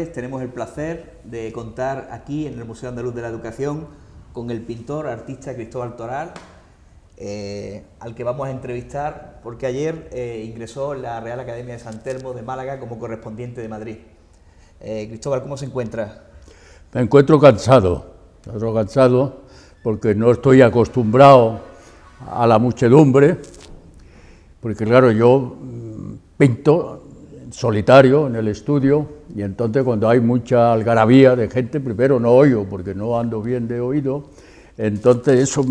tardes tenemos el placer de contar aquí en el Museo Andaluz de la Educación con el pintor, artista Cristóbal Toral, al que vamos a entrevistar porque ayer ingresó en la Real Academia de San Telmo de Málaga como correspondiente de Madrid. Cristóbal, ¿cómo se encuentra? Me encuentro cansado porque no estoy acostumbrado a la muchedumbre, porque claro, yo pinto en solitario en el estudio y entonces cuando hay mucha algarabía de gente, primero no oigo porque no ando bien de oído, entonces eso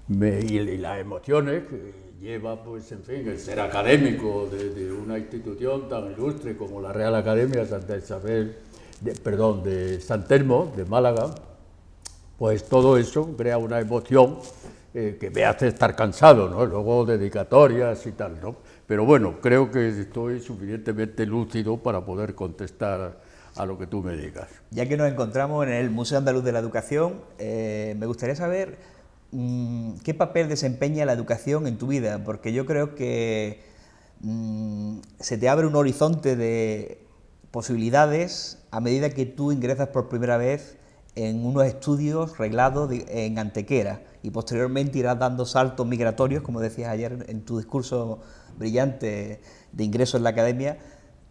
y las emociones que lleva, pues en fin, el ser académico de una institución tan ilustre como la Real Academia de San Telmo, de Málaga, pues todo eso crea una emoción que me hace estar cansado, ¿no? Luego dedicatorias y tal, ¿no? Pero bueno, creo que estoy suficientemente lúcido para poder contestar a lo que tú me digas. Ya que nos encontramos en el Museo Andaluz de la Educación, me gustaría saber qué papel desempeña la educación en tu vida, porque yo creo que se te abre un horizonte de posibilidades a medida que tú ingresas por primera vez en unos estudios reglados en Antequera y posteriormente irás dando saltos migratorios, como decías ayer en tu discurso brillante de ingreso en la academia,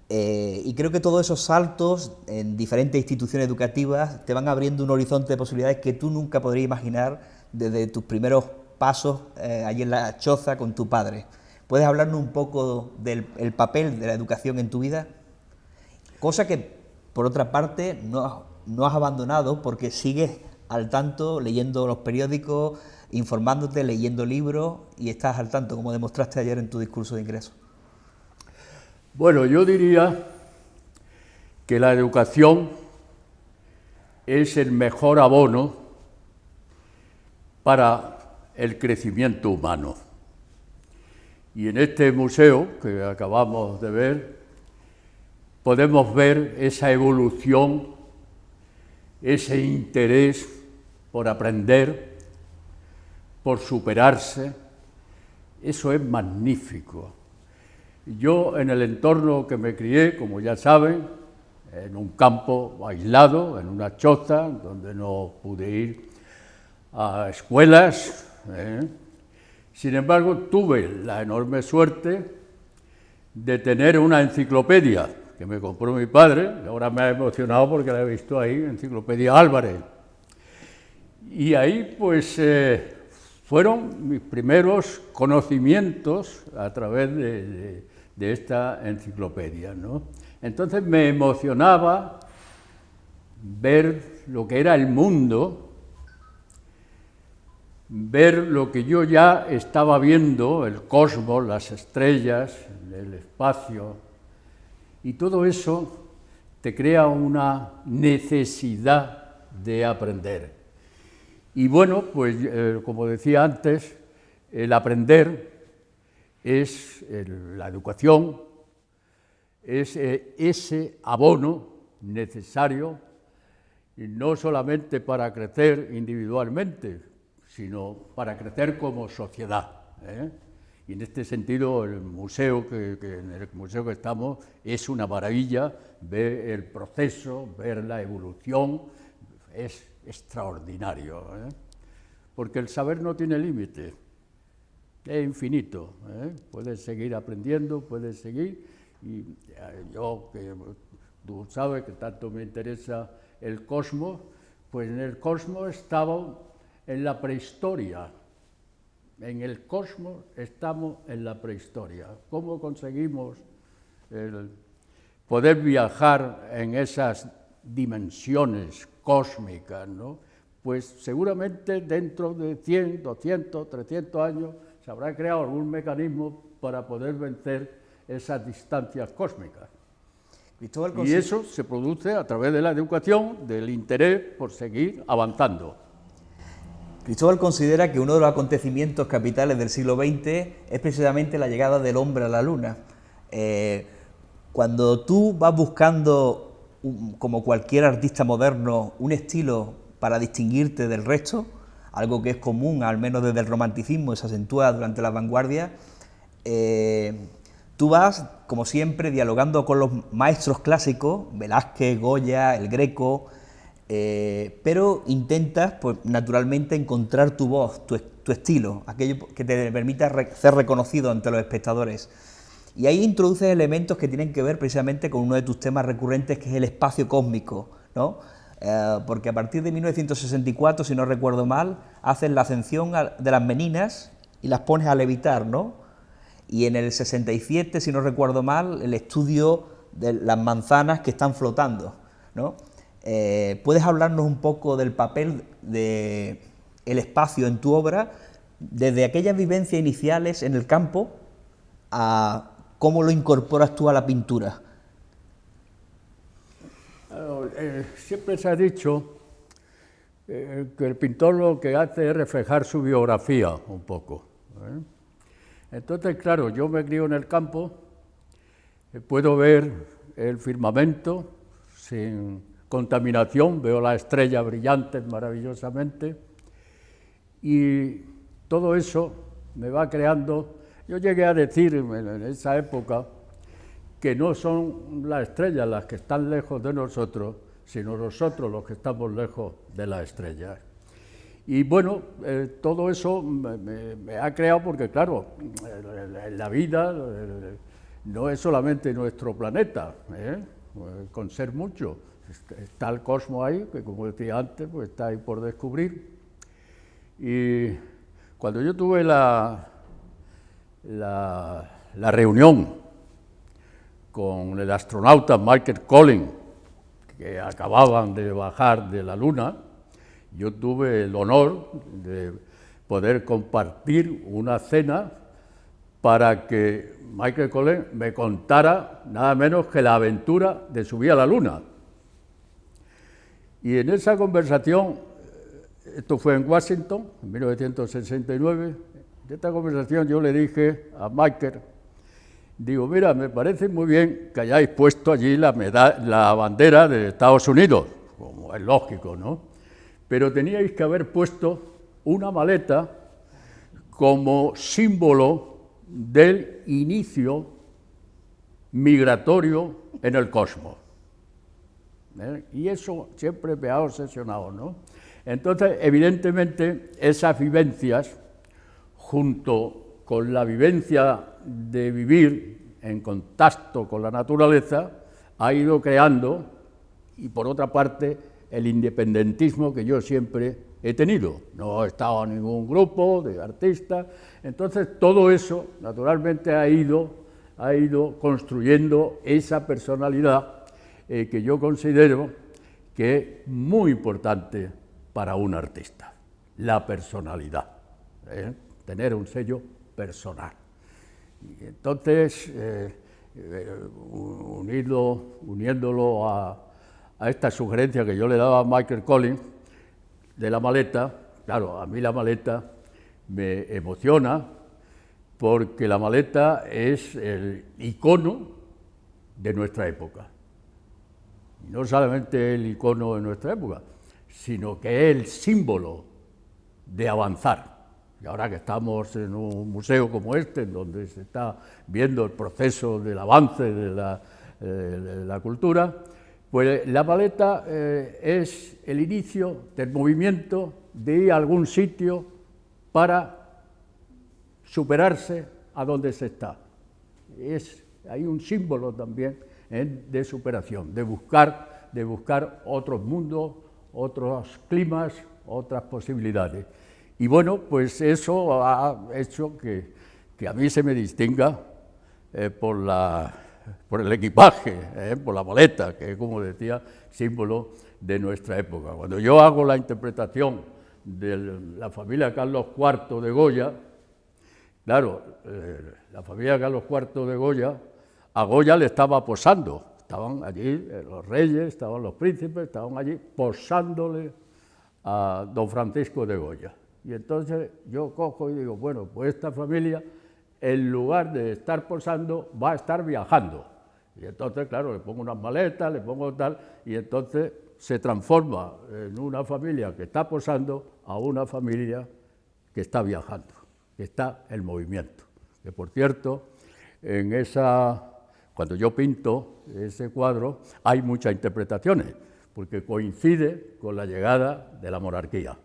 y creo que todos esos saltos en diferentes instituciones educativas te van abriendo un horizonte de posibilidades que tú nunca podrías imaginar desde tus primeros pasos allí en la choza con tu padre. ¿Puedes hablarnos un poco del papel de la educación en tu vida? Cosa que, por otra parte, no has abandonado porque sigues al tanto, leyendo los periódicos, informándote, leyendo libros y estás al tanto, como demostraste ayer en tu discurso de ingreso. Bueno, yo diría que la educación es el mejor abono para el crecimiento humano. Y en este museo que acabamos de ver, podemos ver esa evolución, ese interés por aprender, por superarse. Eso es magnífico. Yo, en el entorno que me crié, como ya saben, en un campo aislado, en una choza, donde no pude ir a escuelas, sin embargo, tuve la enorme suerte de tener una enciclopedia que me compró mi padre, y ahora me ha emocionado porque la he visto ahí, Enciclopedia Álvarez. Y ahí, pues, fueron mis primeros conocimientos a través de esta enciclopedia, ¿no? Entonces me emocionaba ver lo que era el mundo, ver lo que yo ya estaba viendo, el cosmos, las estrellas, el espacio, y todo eso te crea una necesidad de aprender. Y bueno, pues como decía antes, el aprender es la educación, es ese abono necesario, no solamente para crecer individualmente, sino para crecer como sociedad, Y en este sentido el museo en el museo que estamos es una maravilla, ver el proceso, ver la evolución, es extraordinario, porque el saber no tiene límite, es infinito, puedes seguir aprendiendo, puedes seguir, y yo, que tú sabes que tanto me interesa el cosmos, pues en el cosmos estamos en la prehistoria. En el cosmos estamos en la prehistoria. ¿Cómo conseguimos poder viajar en esas dimensiones cósmicas, ¿no? Pues seguramente dentro de 100, 200, 300 años se habrá creado algún mecanismo para poder vencer esas distancias cósmicas. Y eso se produce a través de la educación, del interés por seguir avanzando. Cristóbal considera que uno de los acontecimientos capitales del siglo XX es precisamente la llegada del hombre a la Luna. Cuando tú vas buscando, como cualquier artista moderno, un estilo para distinguirte del resto, algo que es común, al menos desde el romanticismo, y se acentúa durante la vanguardia, Tú vas, como siempre, dialogando con los maestros clásicos, Velázquez, Goya, el Greco, pero intentas, pues, naturalmente, encontrar tu voz, tu estilo, aquello que te permita ser reconocido ante los espectadores. Y ahí introduces elementos que tienen que ver precisamente con uno de tus temas recurrentes, que es el espacio cósmico, ¿no? Porque a partir de 1964, si no recuerdo mal, haces la ascensión de las Meninas y las pones a levitar, ¿no? Y en el 67, si no recuerdo mal, el estudio de las manzanas que están flotando, ¿no? ¿Puedes hablarnos un poco del papel del espacio en tu obra, desde aquellas vivencias iniciales en el campo a cómo lo incorporas tú a la pintura? Siempre se ha dicho que el pintor lo que hace es reflejar su biografía un poco, ¿eh? Entonces, claro, yo me crío en el campo, puedo ver el firmamento sin contaminación, veo las estrellas brillantes maravillosamente, y todo eso me va creando. Yo llegué a decir en esa época que no son las estrellas las que están lejos de nosotros, sino nosotros los que estamos lejos de las estrellas. Y bueno, todo eso me ha creado porque, claro, la vida no es solamente nuestro planeta, con ser mucho. Está el cosmos ahí, que como decía antes, pues está ahí por descubrir. Y cuando yo tuve la reunión con el astronauta Michael Collins, que acababan de bajar de la Luna, yo tuve el honor de poder compartir una cena para que Michael Collins me contara nada menos que la aventura de subir a la Luna. Y en esa conversación, esto fue en Washington, en 1969, en esta conversación yo le dije a Michael, digo, mira, me parece muy bien que hayáis puesto allí la bandera de Estados Unidos, como es lógico, ¿no? Pero teníais que haber puesto una maleta como símbolo del inicio migratorio en el cosmos. Y eso siempre me ha obsesionado, ¿no? Entonces, evidentemente, esas vivencias, junto con la vivencia de vivir en contacto con la naturaleza, ha ido creando, y por otra parte, el independentismo que yo siempre he tenido. No he estado en ningún grupo de artistas. Entonces, todo eso, naturalmente, ha ido construyendo esa personalidad que yo considero que es muy importante para un artista, la personalidad, tener un sello personal. Y entonces, uniéndolo a esta sugerencia que yo le daba a Michael Collins de la maleta, claro, a mí la maleta me emociona porque la maleta es el icono de nuestra época. Y no solamente el icono de nuestra época, sino que es el símbolo de avanzar. Y ahora que estamos en un museo como este, en donde se está viendo el proceso del avance de la cultura, pues la maleta es el inicio del movimiento de ir a algún sitio para superarse a donde se está. Hay un símbolo también de superación, de buscar otros mundos, otros climas, otras posibilidades. Y bueno, pues eso ha hecho que a mí se me distinga por el equipaje, por la maleta, que es, como decía, símbolo de nuestra época. Cuando yo hago la interpretación de la familia Carlos IV de Goya, claro, la familia Carlos IV de Goya, a Goya le estaba posando. Estaban allí los reyes, estaban los príncipes, estaban allí posándole a don Francisco de Goya. Y entonces yo cojo y digo, bueno, pues esta familia, en lugar de estar posando, va a estar viajando. Y entonces, claro, le pongo unas maletas, le pongo tal, y entonces se transforma en una familia que está posando a una familia que está viajando, que está en movimiento. Que, por cierto, cuando yo pinto ese cuadro, hay muchas interpretaciones, porque coincide con la llegada de la monarquía.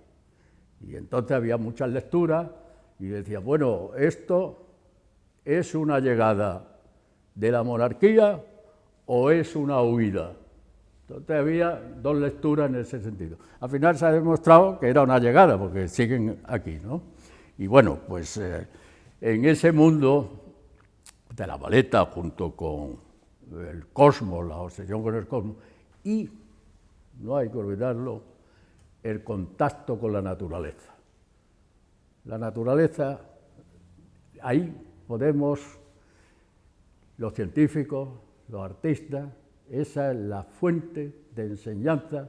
Y entonces había muchas lecturas y decía, bueno, esto es una llegada de la monarquía o es una huida. Entonces había dos lecturas en ese sentido. Al final se ha demostrado que era una llegada, porque siguen aquí, ¿no? Y bueno, pues en ese mundo de la maleta, junto con el cosmos, la obsesión con el cosmos, y, no hay que olvidarlo, el contacto con la naturaleza. La naturaleza, ahí podemos, los científicos, los artistas, esa es la fuente de enseñanza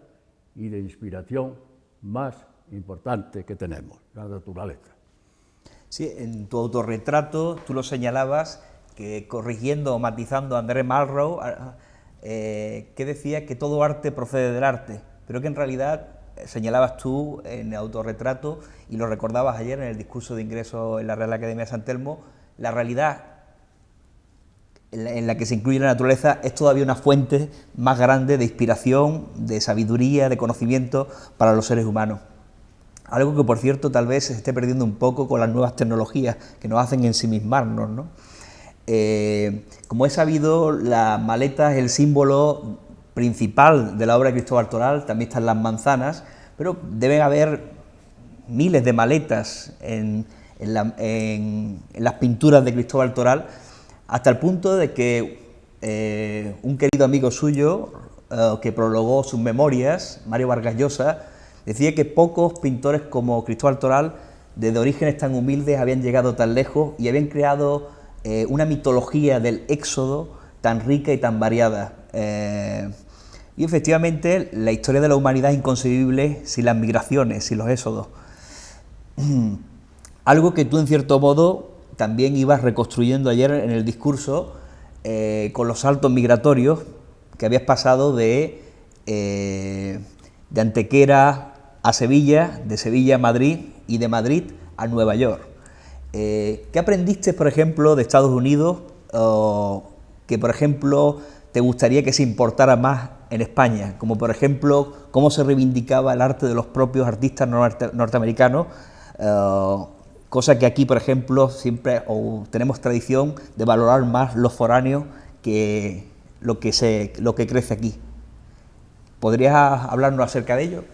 y de inspiración más importante que tenemos, la naturaleza. Sí, en tu autorretrato tú lo señalabas, que corrigiendo o matizando a André Malraux, que decía que todo arte procede del arte, pero que en realidad señalabas tú en el autorretrato, y lo recordabas ayer en el discurso de ingreso en la Real Academia de San Telmo, la realidad en la que se incluye la naturaleza es todavía una fuente más grande de inspiración, de sabiduría, de conocimiento para los seres humanos. Algo que, por cierto, tal vez se esté perdiendo un poco con las nuevas tecnologías que nos hacen ensimismarnos, ¿no? Como he sabido, la maleta es el símbolo principal de la obra de Cristóbal Toral, también están las manzanas, pero deben haber miles de maletas en las pinturas de Cristóbal Toral, hasta el punto de que un querido amigo suyo, que prologó sus memorias, Mario Vargas Llosa, decía que pocos pintores como Cristóbal Toral, desde orígenes tan humildes, habían llegado tan lejos y habían creado una mitología del éxodo tan rica y tan variada. Y efectivamente la historia de la humanidad es inconcebible sin las migraciones, sin los éxodos. Algo que tú, en cierto modo, también ibas reconstruyendo ayer en el discurso, con los saltos migratorios que habías pasado de Antequera a Sevilla, de Sevilla a Madrid y de Madrid a Nueva York. ¿Qué aprendiste, por ejemplo, de Estados Unidos, que, por ejemplo, te gustaría que se importara más en España? Como, por ejemplo, cómo se reivindicaba el arte de los propios artistas norteamericanos, cosa que aquí, por ejemplo, siempre tenemos tradición de valorar más los foráneos que lo que crece aquí. ¿Podrías hablarnos acerca de ello?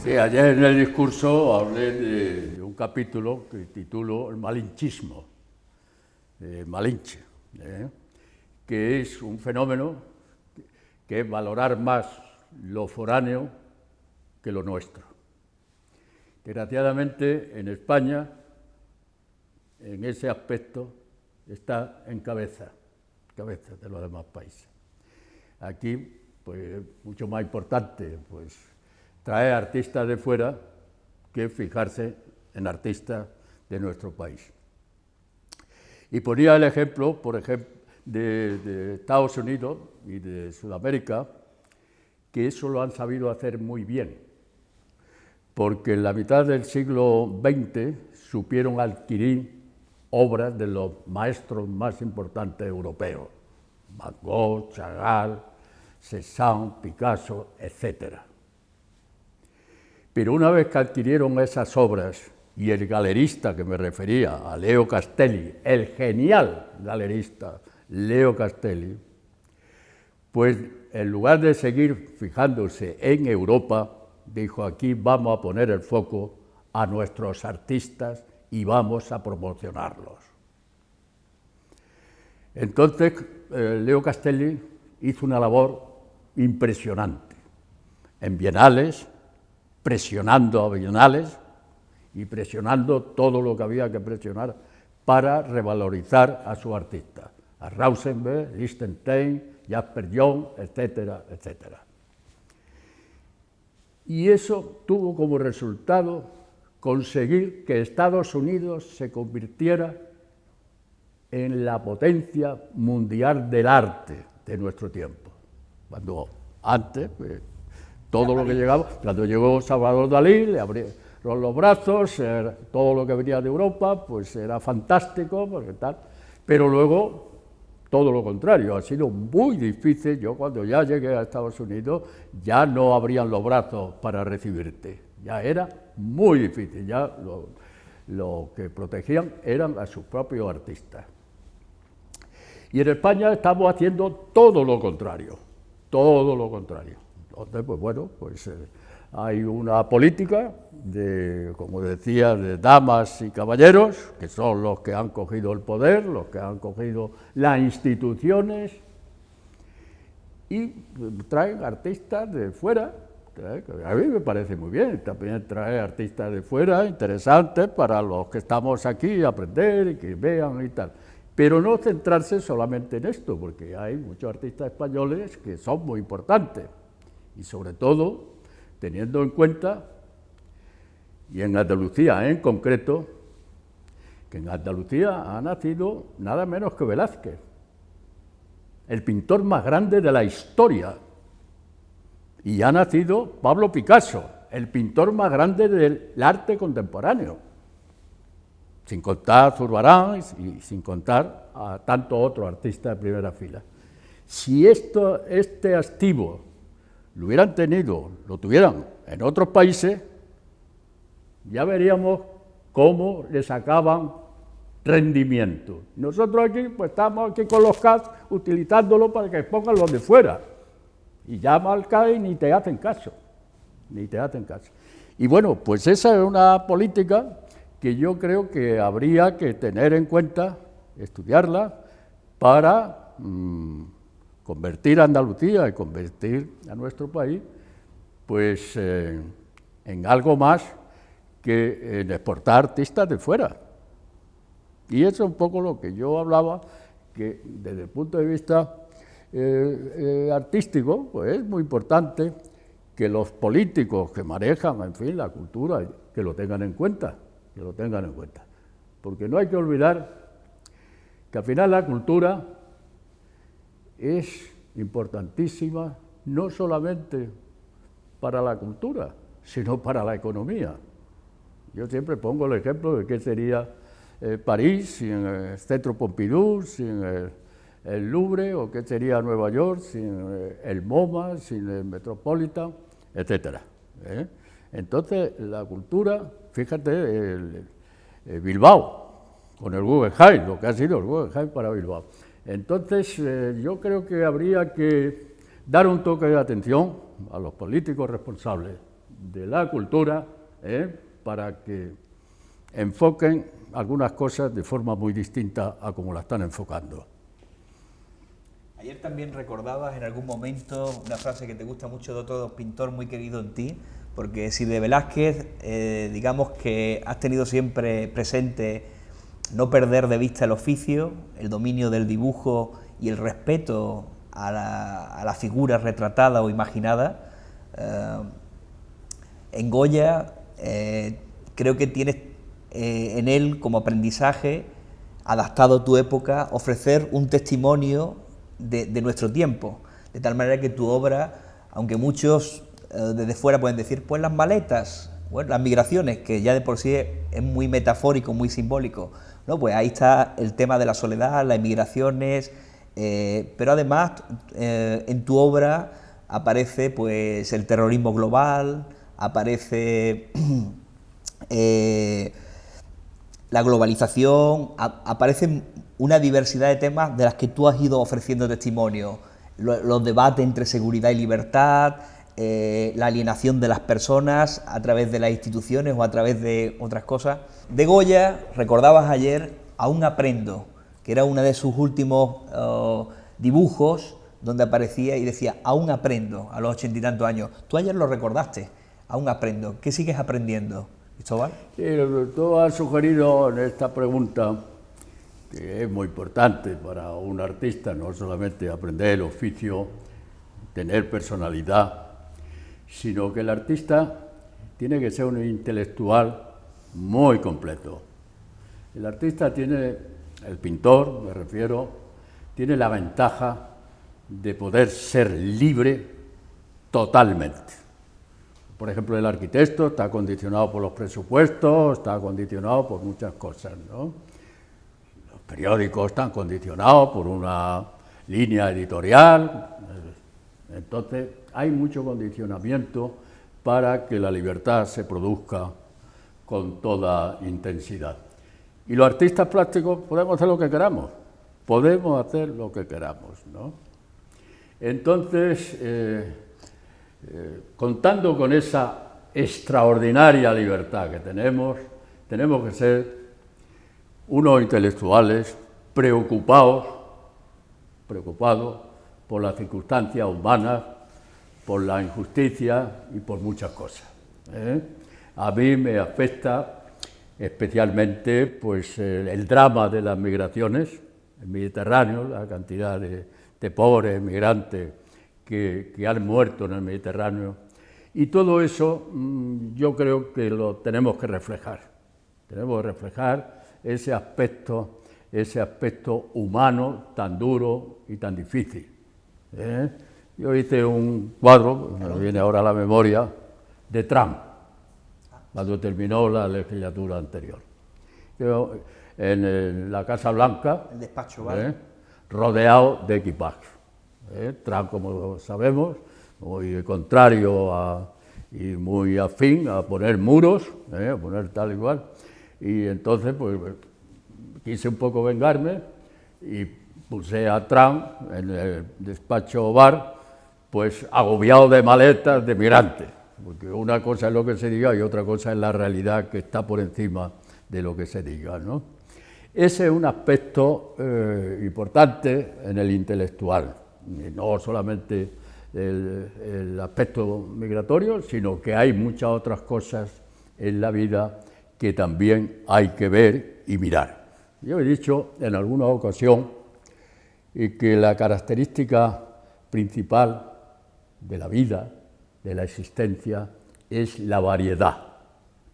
Sí, ayer en el discurso hablé de un capítulo que titulo El malinchismo, Malinche, que es un fenómeno que es valorar más lo foráneo que lo nuestro. Desgraciadamente, en España, en ese aspecto, está en cabeza de los demás países. Aquí, pues, mucho más importante, pues, traer artistas de fuera que fijarse en artistas de nuestro país. Y ponía el ejemplo, por ejemplo, de Estados Unidos y de Sudamérica, que eso lo han sabido hacer muy bien, porque en la mitad del siglo XX supieron adquirir obras de los maestros más importantes europeos, Van Gogh, Chagall, Cézanne, Picasso, etc. Pero una vez que adquirieron esas obras, y el galerista que me refería, a Leo Castelli, el genial galerista Leo Castelli, pues en lugar de seguir fijándose en Europa, dijo: aquí vamos a poner el foco a nuestros artistas y vamos a promocionarlos. Entonces, Leo Castelli hizo una labor impresionante en bienales, presionando a bienales y presionando todo lo que había que presionar para revalorizar a su artista, a Rauschenberg, Lichtenstein, Jasper John, etcétera, etcétera. Y eso tuvo como resultado conseguir que Estados Unidos se convirtiera en la potencia mundial del arte de nuestro tiempo. Cuando antes, pues, todo lo que llegaba, cuando llegó Salvador Dalí, le abrieron los brazos, todo lo que venía de Europa, pues era fantástico, porque tal, pero luego todo lo contrario, ha sido muy difícil. Yo cuando ya llegué a Estados Unidos ya no abrían los brazos para recibirte, ya era muy difícil, ya lo que protegían eran a sus propios artistas. Y en España estamos haciendo todo lo contrario, todo lo contrario. Entonces, pues bueno, pues hay una política de, como decía, de damas y caballeros, que son los que han cogido el poder, los que han cogido las instituciones, y traen artistas de fuera. A mí me parece muy bien, también trae artistas de fuera, interesantes para los que estamos aquí, aprender y que vean y tal. Pero no centrarse solamente en esto, porque hay muchos artistas españoles que son muy importantes, y sobre todo teniendo en cuenta, y en Andalucía en concreto, que en Andalucía ha nacido nada menos que Velázquez, el pintor más grande de la historia, y ha nacido Pablo Picasso, el pintor más grande del arte contemporáneo, sin contar Zurbarán y sin contar a tantos otros artistas de primera fila. Si este activo lo hubieran tenido, lo tuvieran en otros países, ya veríamos cómo le sacaban rendimiento. Nosotros aquí, pues estamos aquí con los CAD utilizándolo para que pongan los de fuera, y llama al CAD y ni te hacen caso, ni te hacen caso. Y bueno, pues esa es una política que yo creo que habría que tener en cuenta, estudiarla, para convertir a Andalucía y convertir a nuestro país pues en algo más que en exportar artistas de fuera. Y eso es un poco lo que yo hablaba, que desde el punto de vista artístico, pues es muy importante que los políticos que manejan, en fin, la cultura, que lo tengan en cuenta, porque no hay que olvidar que al final la cultura es importantísima no solamente para la cultura, sino para la economía. Yo siempre pongo el ejemplo de qué sería París sin el Centro Pompidou, sin el Louvre, o qué sería Nueva York sin el MoMA, sin el Metropolitan, etcétera. Entonces, la cultura, fíjate, Bilbao, con el Guggenheim, lo que ha sido el Guggenheim para Bilbao. Entonces, yo creo que habría que dar un toque de atención a los políticos responsables de la cultura, para que enfoquen algunas cosas de forma muy distinta a como la están enfocando. Ayer también recordabas en algún momento una frase que te gusta mucho de otro pintor muy querido en ti, porque si de Velázquez, digamos que has tenido siempre presente no perder de vista el oficio, el dominio del dibujo y el respeto a la figura retratada o imaginada. En Goya creo que tienes en él como aprendizaje, adaptado a tu época, ofrecer un testimonio de nuestro tiempo, de tal manera que tu obra, aunque muchos desde fuera pueden decir, pues las maletas, bueno, las migraciones, que ya de por sí es muy metafórico, muy simbólico, ¿no? Pues ahí está el tema de la soledad, las migraciones, pero además en tu obra aparece pues el terrorismo global, aparece la globalización, aparecen una diversidad de temas de las que tú has ido ofreciendo testimonio, los debates entre seguridad y libertad, la alienación de las personas a través de las instituciones o a través de otras cosas. De Goya, recordabas ayer, Aún aprendo, que era uno de sus últimos dibujos, donde aparecía y decía, aún aprendo, a los 80 y tantos años. Tú ayer lo recordaste, aún aprendo. ¿Qué sigues aprendiendo, Cristóbal? Sí, tú has sugerido en esta pregunta, que es muy importante para un artista, no solamente aprender el oficio, tener personalidad, sino que el artista tiene que ser un intelectual muy completo. El artista tiene, el pintor, me refiero, tiene la ventaja de poder ser libre totalmente. Por ejemplo, el arquitecto está condicionado por los presupuestos, está condicionado por muchas cosas, ¿no? Los periódicos están condicionados por una línea editorial, entonces hay mucho condicionamiento para que la libertad se produzca con toda intensidad. Y los artistas plásticos podemos hacer lo que queramos, ¿no? Entonces, contando con esa extraordinaria libertad que tenemos que ser unos intelectuales preocupados por las circunstancias humanas, por la injusticia y por muchas cosas, ¿eh? A mí me afecta especialmente pues, el drama de las migraciones, el Mediterráneo, la cantidad de pobres migrantes que han muerto en el Mediterráneo, y todo eso yo creo que lo tenemos que reflejar. Tenemos que reflejar ese aspecto humano tan duro y tan difícil, ¿eh? Yo hice un cuadro, me viene ahora a la memoria, de Trump, cuando terminó la legislatura anterior. Yo, en la Casa Blanca, el despacho, ¿vale? Rodeado de equipaje. Trump, como sabemos, muy contrario y muy afín a poner muros, a poner tal y cual, y entonces pues quise un poco vengarme y puse a Trump en el despacho Ovar, pues agobiado de maletas de migrantes, porque una cosa es lo que se diga y otra cosa es la realidad que está por encima de lo que se diga, ¿no? Ese es un aspecto importante en el intelectual, no solamente el aspecto migratorio, sino que hay muchas otras cosas en la vida que también hay que ver y mirar. Yo he dicho en alguna ocasión que la característica principal de la vida, de la existencia, es la variedad.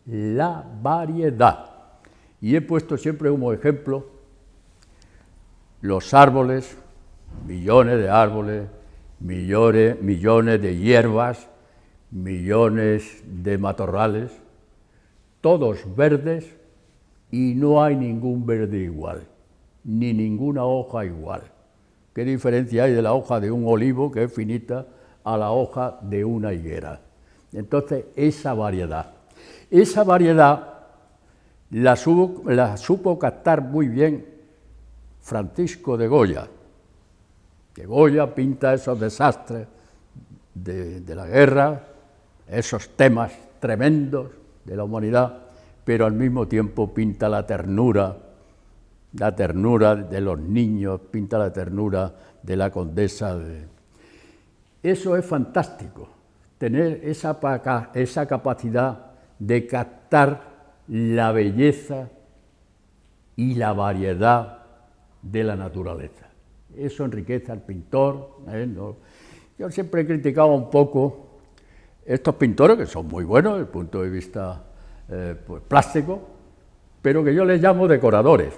La variedad. Y he puesto siempre como ejemplo los árboles, millones de árboles, millones de hierbas, millones de matorrales, todos verdes y no hay ningún verde igual, ni ninguna hoja igual. ¿Qué diferencia hay de la hoja de un olivo, que es finita, a la hoja de una higuera? Entonces, esa variedad la supo captar muy bien Francisco de Goya. Que Goya pinta esos desastres de la guerra, esos temas tremendos de la humanidad, pero al mismo tiempo pinta la ternura de los niños, pinta la ternura de la condesa. Eso es fantástico, tener esa capacidad de captar la belleza y la variedad de la naturaleza. Eso enriquece al pintor, ¿no? Yo siempre he criticado un poco estos pintores, que son muy buenos desde el punto de vista pues, plástico, pero que yo les llamo decoradores,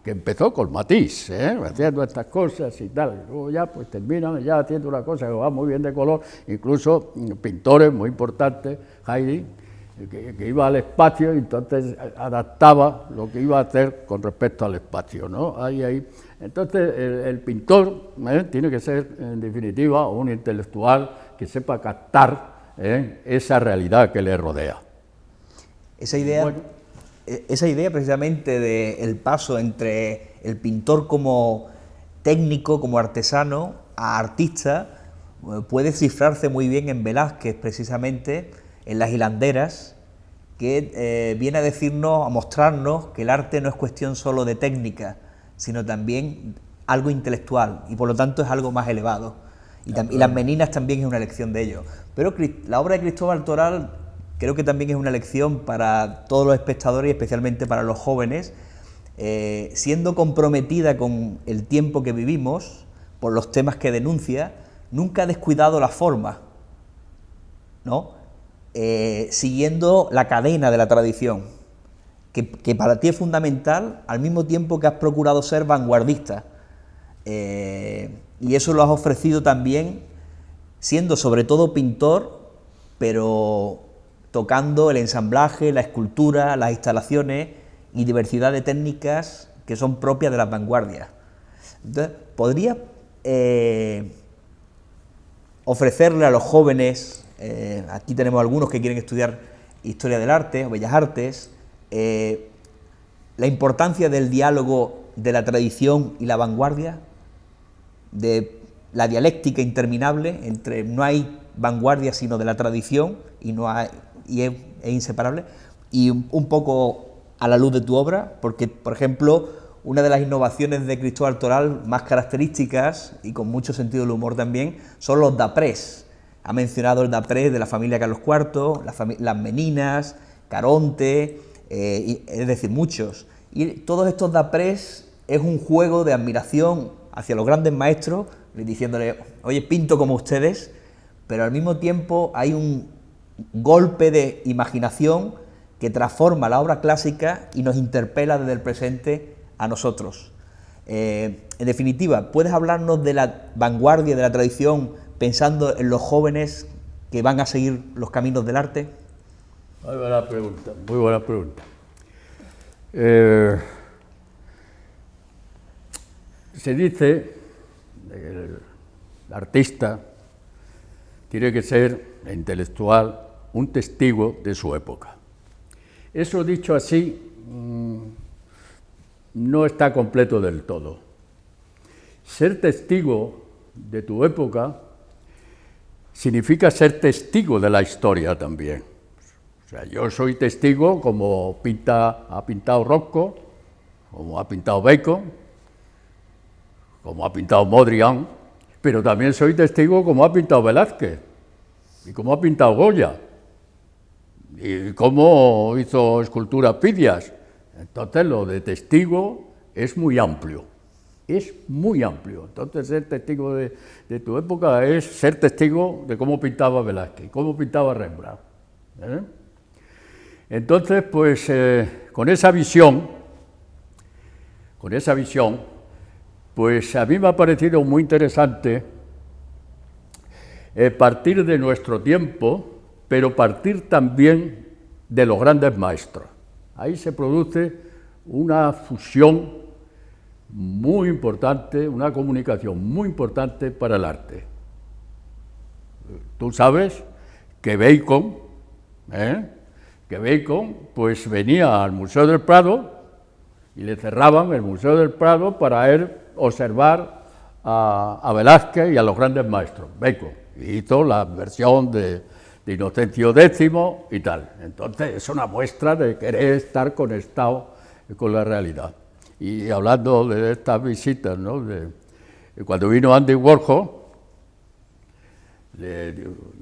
que empezó con Matisse, haciendo estas cosas y tal, luego ya pues terminan ya haciendo una cosa que va muy bien de color, incluso pintores muy importantes, Haydn, que iba al espacio y entonces adaptaba lo que iba a hacer con respecto al espacio, ¿no? Ahí. Entonces el pintor tiene que ser, en definitiva, un intelectual que sepa captar esa realidad que le rodea. Esa idea precisamente del paso entre el pintor como técnico, como artesano, a artista, puede cifrarse muy bien en Velázquez, precisamente, en Las hilanderas, que viene a decirnos, a mostrarnos que el arte no es cuestión solo de técnica, sino también algo intelectual, y por lo tanto es algo más elevado. Y Las meninas también es una lección de ello. Pero la obra de Cristóbal Toral creo que también es una lección para todos los espectadores y especialmente para los jóvenes, siendo comprometida con el tiempo que vivimos, por los temas que denuncia, nunca ha descuidado la forma, ¿no? Siguiendo la cadena de la tradición, que para ti es fundamental, al mismo tiempo que has procurado ser vanguardista, y eso lo has ofrecido también, siendo sobre todo pintor, pero tocando el ensamblaje, la escultura, las instalaciones y diversidad de técnicas que son propias de las vanguardias. Entonces, ¿podría ofrecerle a los jóvenes, aquí tenemos algunos que quieren estudiar Historia del Arte o Bellas Artes, la importancia del diálogo de la tradición y la vanguardia, de la dialéctica interminable entre no hay vanguardia sino de la tradición y es inseparable, y un poco a la luz de tu obra, porque, por ejemplo, una de las innovaciones de Cristóbal Toral más características y con mucho sentido del humor también son los daprés. Ha mencionado el daprés de la familia Carlos IV, las Meninas, Caronte, es decir, muchos. Y todos estos daprés es un juego de admiración hacia los grandes maestros, diciéndole, oye, pinto como ustedes, pero al mismo tiempo hay un golpe de imaginación que transforma la obra clásica y nos interpela desde el presente a nosotros. En definitiva, ¿puedes hablarnos de la vanguardia, de la tradición, pensando en los jóvenes que van a seguir los caminos del arte? Muy buena pregunta, muy buena pregunta. Se dice que el artista tiene que ser, el intelectual, un testigo de su época. Eso dicho así, no está completo del todo. Ser testigo de tu época significa ser testigo de la historia también. O sea, yo soy testigo como ha pintado Rothko, como ha pintado Bacon, como ha pintado Mondrian, pero también soy testigo como ha pintado Velázquez y como ha pintado Goya y cómo hizo esculturas Pidias. Entonces, lo de testigo es muy amplio, es muy amplio. Entonces, ser testigo de tu época es ser testigo de cómo pintaba Velázquez, cómo pintaba Rembrandt. Entonces, pues, con esa visión, pues a mí me ha parecido muy interesante partir de nuestro tiempo, pero partir también de los grandes maestros. Ahí se produce una fusión muy importante, una comunicación muy importante para el arte. Tú sabes que Bacon pues venía al Museo del Prado y le cerraban el Museo del Prado para ir observar a Velázquez y a los grandes maestros. Bacon hizo la versión de Inocencio X y tal. Entonces es una muestra de querer estar conectado con la realidad. Y hablando de estas visitas, ¿no? Cuando vino Andy Warhol,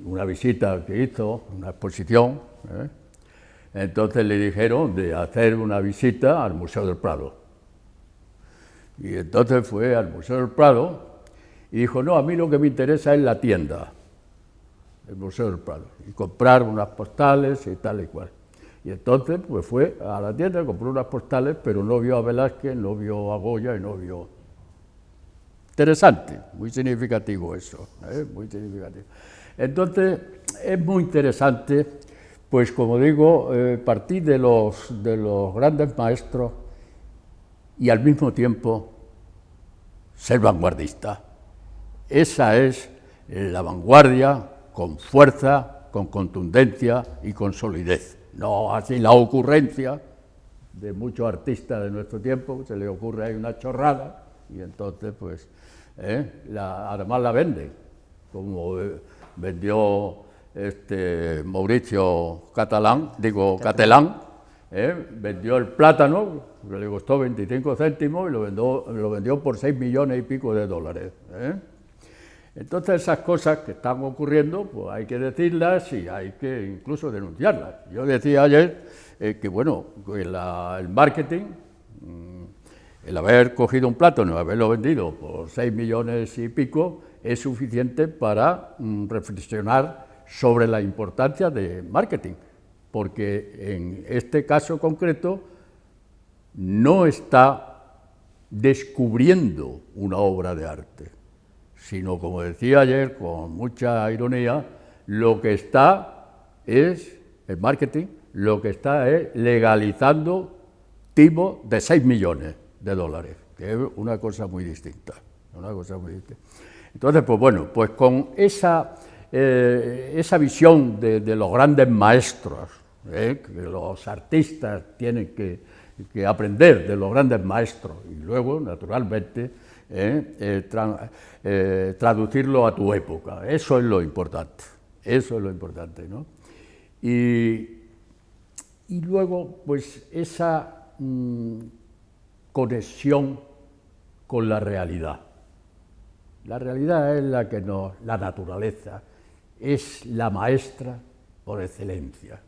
una visita que hizo, una exposición, entonces le dijeron de hacer una visita al Museo del Prado. Y entonces fue al Museo del Prado y dijo, no, a mí lo que me interesa es la tienda, el Museo del Prado, y comprar unas postales y tal y cual. Y entonces pues fue a la tienda, compró unas postales, pero no vio a Velázquez, no vio a Goya y no vio... Interesante, muy significativo eso, muy significativo. Entonces es muy interesante, pues como digo, partir de los grandes maestros y al mismo tiempo ser vanguardista. Esa es la vanguardia con fuerza, con contundencia y con solidez. No así la ocurrencia de muchos artistas de nuestro tiempo, se les ocurre ahí una chorrada y entonces pues además la venden, como vendió Mauricio Catalán, vendió el plátano, que le costó 25 céntimos y lo vendió por 6 millones y pico de dólares. Entonces esas cosas que están ocurriendo, pues hay que decirlas y hay que incluso denunciarlas. Yo decía ayer que bueno, el marketing, el haber cogido un plátano y haberlo vendido por 6 millones y pico es suficiente para reflexionar sobre la importancia de marketing, porque en este caso concreto no está descubriendo una obra de arte, sino, como decía ayer con mucha ironía, lo que está es, el marketing, lo que está es legalizando timos de 6 millones. de dólares, que es una cosa muy distinta, una cosa muy distinta. Entonces, pues bueno, pues con esa visión de los grandes maestros, que los artistas tienen que aprender de los grandes maestros y luego, naturalmente, traducirlo a tu época. Eso es lo importante, ¿no? Y luego, pues esa conexión con la realidad. La realidad es la naturaleza, es la maestra por excelencia.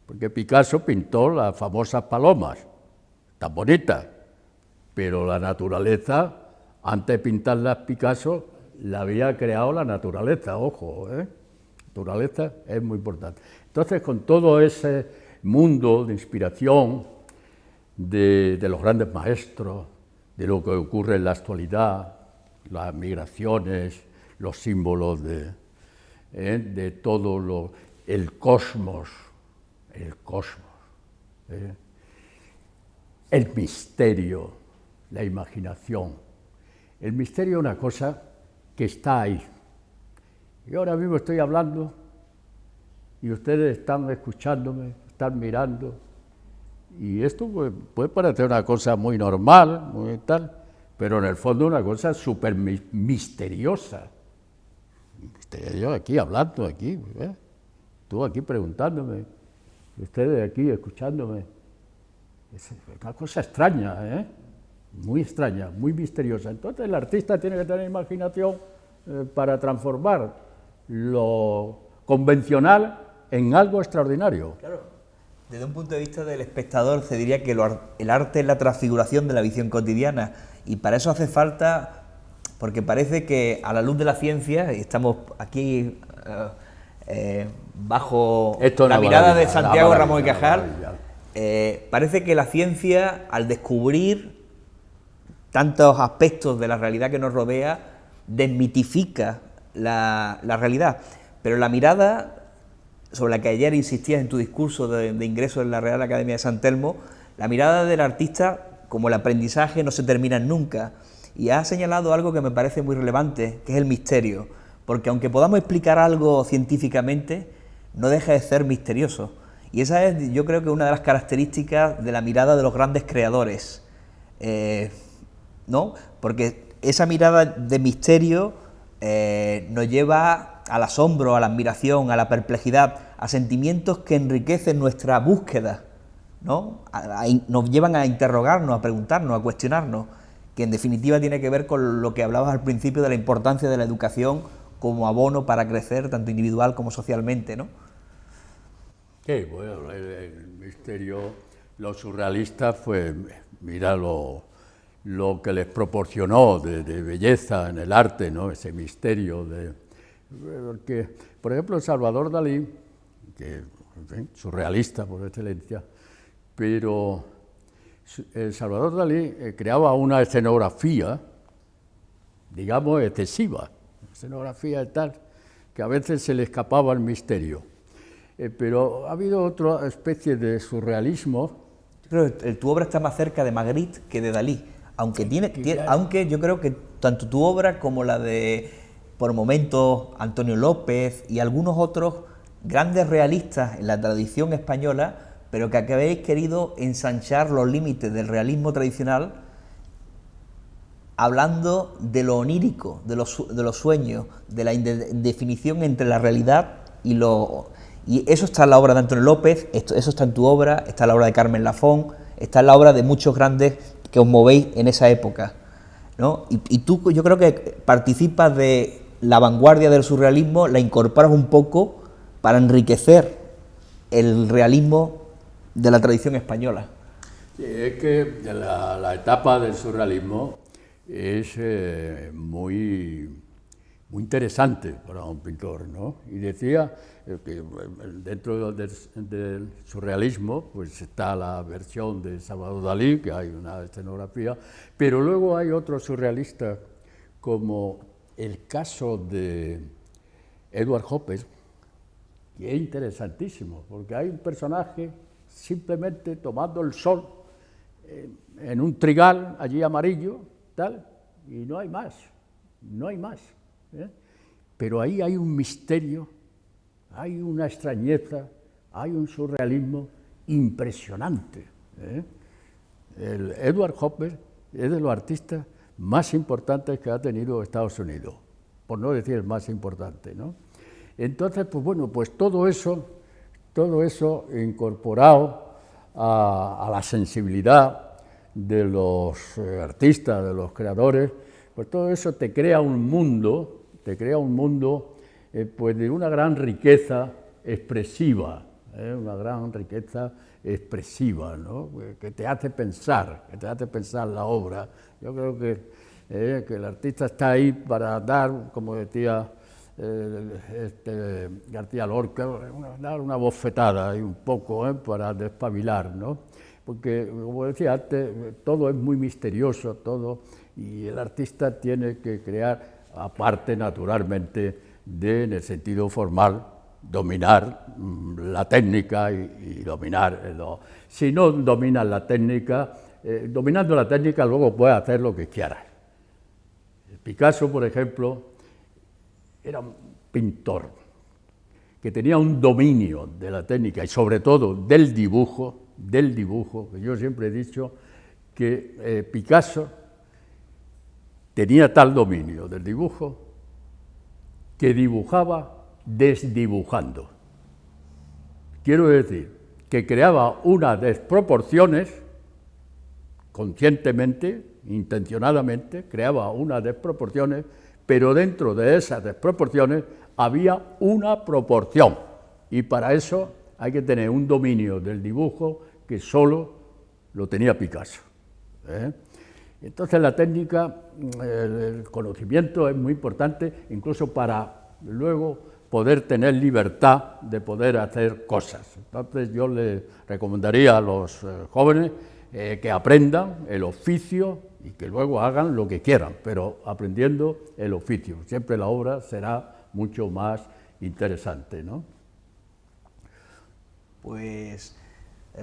Porque Picasso pintó las famosas palomas, tan bonitas, pero la naturaleza, antes de pintarlas Picasso, la había creado la naturaleza, ojo, La naturaleza es muy importante. Entonces, con todo ese mundo de inspiración de los grandes maestros, de lo que ocurre en la actualidad, las migraciones, los símbolos de todo el cosmos, el misterio, la imaginación. El misterio es una cosa que está ahí. Yo ahora mismo estoy hablando y ustedes están escuchándome, están mirando, y esto puede parecer una cosa muy normal, muy tal, pero en el fondo una cosa súper misteriosa. Yo aquí hablando, aquí, tú aquí preguntándome, ustedes aquí escuchándome. Es una cosa extraña, muy extraña, muy misteriosa. Entonces el artista tiene que tener imaginación para transformar lo convencional en algo extraordinario. Claro, desde un punto de vista del espectador se diría que el arte es la transfiguración de la visión cotidiana, y para eso hace falta, porque parece que a la luz de la ciencia, y estamos aquí bajo la mirada de Santiago Ramón y Cajal, parece que la ciencia, al descubrir tantos aspectos de la realidad que nos rodea, desmitifica la realidad, pero la mirada sobre la que ayer insistías en tu discurso de ingreso en la Real Academia de San Telmo, la mirada del artista, como el aprendizaje, no se termina nunca, y has señalado algo que me parece muy relevante, que es el misterio, porque aunque podamos explicar algo científicamente, no deja de ser misterioso, y esa es, yo creo que una de las características de la mirada de los grandes creadores, ¿no? Porque esa mirada de misterio nos lleva al asombro, a la admiración, a la perplejidad, a sentimientos que enriquecen nuestra búsqueda, ¿no? Nos llevan a interrogarnos, a preguntarnos, a cuestionarnos, que en definitiva tiene que ver con lo que hablabas al principio de la importancia de la educación como abono para crecer, tanto individual como socialmente, ¿no? Sí, bueno, el misterio, los surrealistas, pues mira lo que les proporcionó de belleza en el arte, ¿no? Ese misterio porque, por ejemplo, Salvador Dalí, que en fin, surrealista por excelencia, pero Salvador Dalí creaba una escenografía, digamos, excesiva, escenografía y tal, que a veces se le escapaba el misterio. Pero ha habido otra especie de surrealismo. Yo creo que tu obra está más cerca de Magritte que de Dalí, aunque yo creo que tanto tu obra como la de, por momentos, Antonio López y algunos otros grandes realistas en la tradición española, pero que habéis querido ensanchar los límites del realismo tradicional, hablando de lo onírico, de los sueños, de la indefinición entre la realidad y eso está en la obra de Antonio López, eso está en tu obra, está en la obra de Carmen Lafón, está en la obra de muchos grandes que os movéis en esa época, ¿no? Y tú, yo creo que participas de la vanguardia del surrealismo, la incorporas un poco para enriquecer el realismo de la tradición española. Sí, es que la etapa del surrealismo es muy interesante para un pintor, ¿no? Y decía que dentro del surrealismo pues está la versión de Salvador Dalí, que hay una escenografía, pero luego hay otros surrealistas, como el caso de Edward Hopper, que es interesantísimo, porque hay un personaje simplemente tomando el sol en un trigal allí amarillo, tal, y no hay más, no hay más. Pero ahí hay un misterio, hay una extrañeza, hay un surrealismo impresionante. El Edward Hopper es de los artistas más importantes que ha tenido Estados Unidos, por no decir el más importante, ¿no? Entonces, pues bueno, pues todo eso incorporado a la sensibilidad de los artistas, de los creadores, pues todo eso te crea un mundo, pues de una gran riqueza expresiva, ¿no? Que te hace pensar, la obra. Yo creo que el artista está ahí para dar, como decía García Lorca, dar una bofetada ahí un poco, para despabilar, ¿no? Porque, como decía antes, todo es muy misterioso, todo, y el artista tiene que crear, aparte naturalmente en el sentido formal, dominar la técnica y dominar. Si no dominas la técnica, dominando la técnica luego puedes hacer lo que quieras. Picasso, por ejemplo, era un pintor que tenía un dominio de la técnica y sobre todo del dibujo, que yo siempre he dicho que Picasso tenía tal dominio del dibujo que dibujaba desdibujando. Quiero decir, que creaba unas desproporciones, conscientemente, intencionadamente, creaba unas desproporciones, pero dentro de esas desproporciones había una proporción, y para eso hay que tener un dominio del dibujo que solo lo tenía Picasso. Entonces la técnica, el conocimiento es muy importante, incluso para luego poder tener libertad de poder hacer cosas. Entonces yo le recomendaría a los jóvenes que aprendan el oficio y que luego hagan lo que quieran, pero aprendiendo el oficio. Siempre la obra será mucho más interesante, ¿no? Pues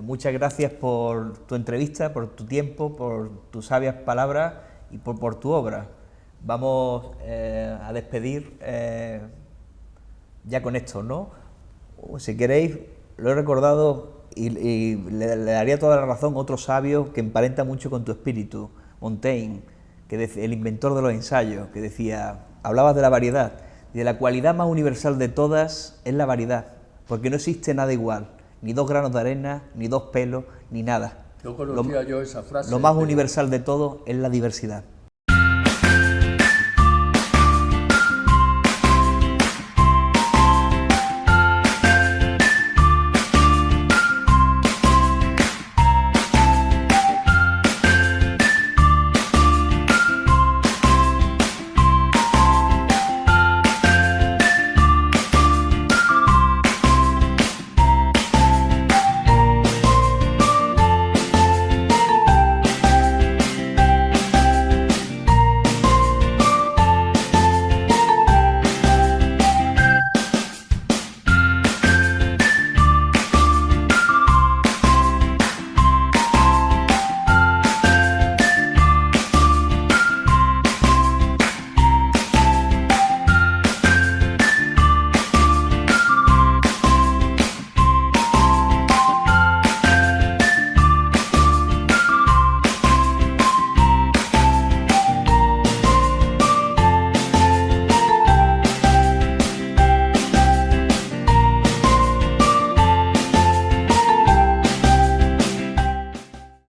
muchas gracias por tu entrevista, por tu tiempo, por tus sabias palabras y por tu obra. Vamos a despedir ya con esto, ¿no? Si queréis, lo he recordado y le daría toda la razón a otro sabio que emparenta mucho con tu espíritu, Montaigne, el inventor de los ensayos, que decía, hablabas de la variedad, y de la cualidad más universal de todas es la variedad, porque no existe nada igual, ni dos granos de arena, ni dos pelos, ni nada. No conocía yo esa frase. Lo más universal de todo es la diversidad.